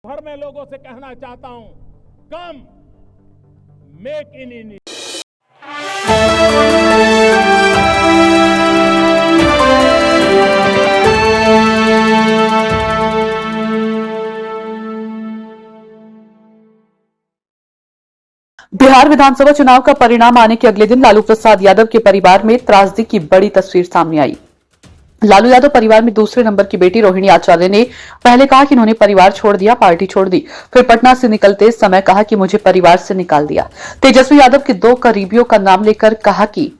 भर में लोगों से कहना चाहता हूं, come make in India. Bihar विधानसभा चुनाव का परिणाम आने के अगले दिन लालू प्रसाद यादव के परिवार में त्रासदी की बड़ी तस्वीर सामने आई। लालू यादव परिवार में दूसरे नंबर की बेटी रोहिणी आचार्य ने पहले कहा कि उन्होंने परिवार छोड़ दिया, पार्टी छोड़ दी। फिर पटना से निकलते समय कहा कि मुझे परिवार से निकाल दिया। तेजस्वी यादव के दो करीबियों का नाम लेकर कहा कि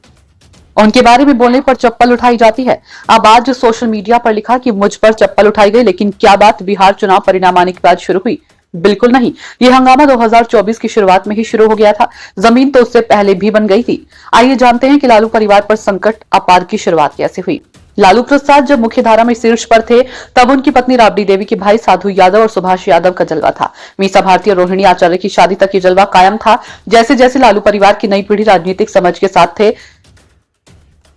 उनके बारे में बोलने पर चप्पल उठाई जाती है। अब आज सोशल मीडिया पर लिखा कि मुझ पर चप्पल उठाई गई, लेकिन क्या बात बिहार चुनाव परिणाम आने के बाद शुरू हुई? बिल्कुल नहीं। ये हंगामा 2024 की शुरुआत में ही शुरू हो गया था। जमीन तो उससे पहले भी बन गई थी। आइए जानते हैं कि लालू परिवार पर संकट अपार की शुरुआत कैसे हुई। लालू प्रसाद जब मुख्यधारा में शीर्ष पर थे, तब उनकी पत्नी राबड़ी देवी के भाई साधु यादव और सुभाष यादव का जलवा था। मीसा भारती और रोहिणी आचार्य की शादी तक ये जलवा कायम था। जैसे जैसे लालू परिवार की नई पीढ़ी राजनीतिक समझ के साथ थे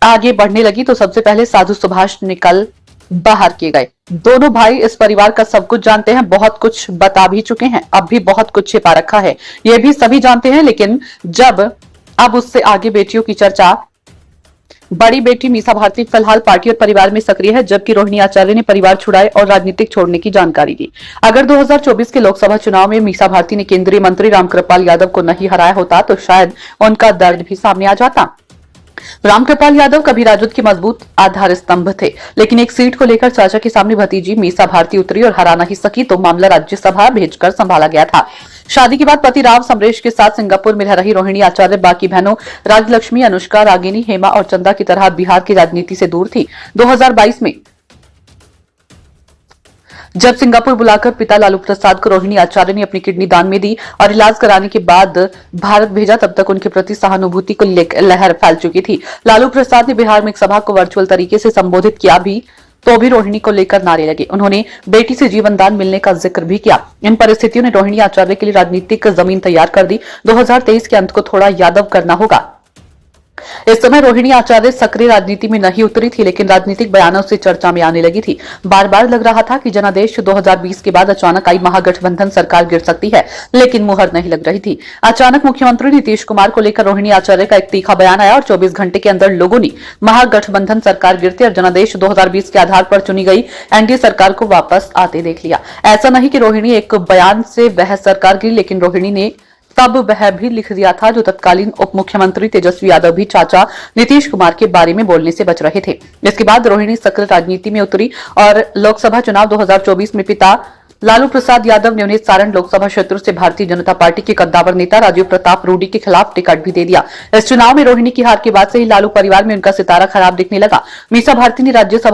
आगे बढ़ने लगी, तो सबसे पहले साधु सुभाष निकल बाहर किए गए। दोनों भाई इस परिवार का सब कुछ जानते हैं, बहुत कुछ बता भी चुके हैं, अब भी बहुत कुछ छिपा रखा है, ये भी सभी जानते हैं। लेकिन अब उससे आगे बेटियों की चर्चा। बड़ी बेटी मीसा भारती फिलहाल पार्टी और परिवार में सक्रिय है, जबकि रोहिणी आचार्य ने परिवार छुड़ाए और राजनीतिक छोड़ने की जानकारी दी। अगर 2024 के लोकसभा चुनाव में मीसा भारती ने केंद्रीय मंत्री रामकृपाल यादव को नहीं हराया होता, तो शायद उनका दर्द भी सामने आ जाता। रामकृपाल यादव कभी राजद के मजबूत आधार स्तंभ थे, लेकिन एक सीट को लेकर चाचा के सामने भतीजी मीसा भारती उतरी और हरा नहीं सकी, तो मामला राज्यसभा भेजकर संभाला गया था। शादी के बाद पति राव समरेश के साथ सिंगापुर में रह रही रोहिणी आचार्य बाकी बहनों राजलक्ष्मी, अनुष्का, रागिनी, हेमा और चंदा की तरह बिहार की राजनीति से दूर थी। 2022 में जब सिंगापुर बुलाकर पिता लालू प्रसाद को रोहिणी आचार्य ने अपनी किडनी दान में दी और इलाज कराने के बाद भारत भेजा, तब तक उनके प्रति सहानुभूति को लहर फैल चुकी थी। लालू प्रसाद ने बिहार में एक सभा को वर्चुअल तरीके से संबोधित किया तो भी रोहिणी को लेकर नारे लगे। उन्होंने बेटी से जीवन दान मिलने का जिक्र भी किया। इन परिस्थितियों ने रोहिणी आचार्य के लिए राजनीतिक जमीन तैयार कर दी। 2023 के अंत को थोड़ा यादव करना होगा। इस समय रोहिणी आचार्य सक्रिय राजनीति में नहीं उतरी थी, लेकिन राजनीतिक बयानों से चर्चा में आने लगी थी। बार बार लग रहा था कि जनादेश 2020 के बाद अचानक आई महागठबंधन सरकार गिर सकती है, लेकिन मुहर नहीं लग रही थी। अचानक मुख्यमंत्री नीतीश कुमार को लेकर रोहिणी आचार्य का एक तीखा बयान आया और 24 घंटे के अंदर लोगों ने महागठबंधन सरकार गिरते और जनादेश 2020 के आधार पर चुनी गई एनडीए सरकार को वापस आते देख लिया। ऐसा नहीं कि रोहिणी एक बयान से वह सरकार गिरी, लेकिन रोहिणी ने तब वह भी लिख दिया था जो तत्कालीन उप मुख्यमंत्री तेजस्वी यादव भी चाचा नीतीश कुमार के बारे में बोलने से बच रहे थे। इसके बाद रोहिणी सक्रिय राजनीति में उतरी और लोकसभा चुनाव 2024 में पिता लालू प्रसाद यादव ने उन्हें सारण लोकसभा क्षेत्र से भारतीय जनता पार्टी के कद्दावर नेता राजीव प्रताप रूडी के खिलाफ टिकट भी दे दिया। इस चुनाव में रोहिणी की हार के बाद से ही लालू परिवार में उनका सितारा खराब दिखने लगा। मीसा भारती ने राज्यसभा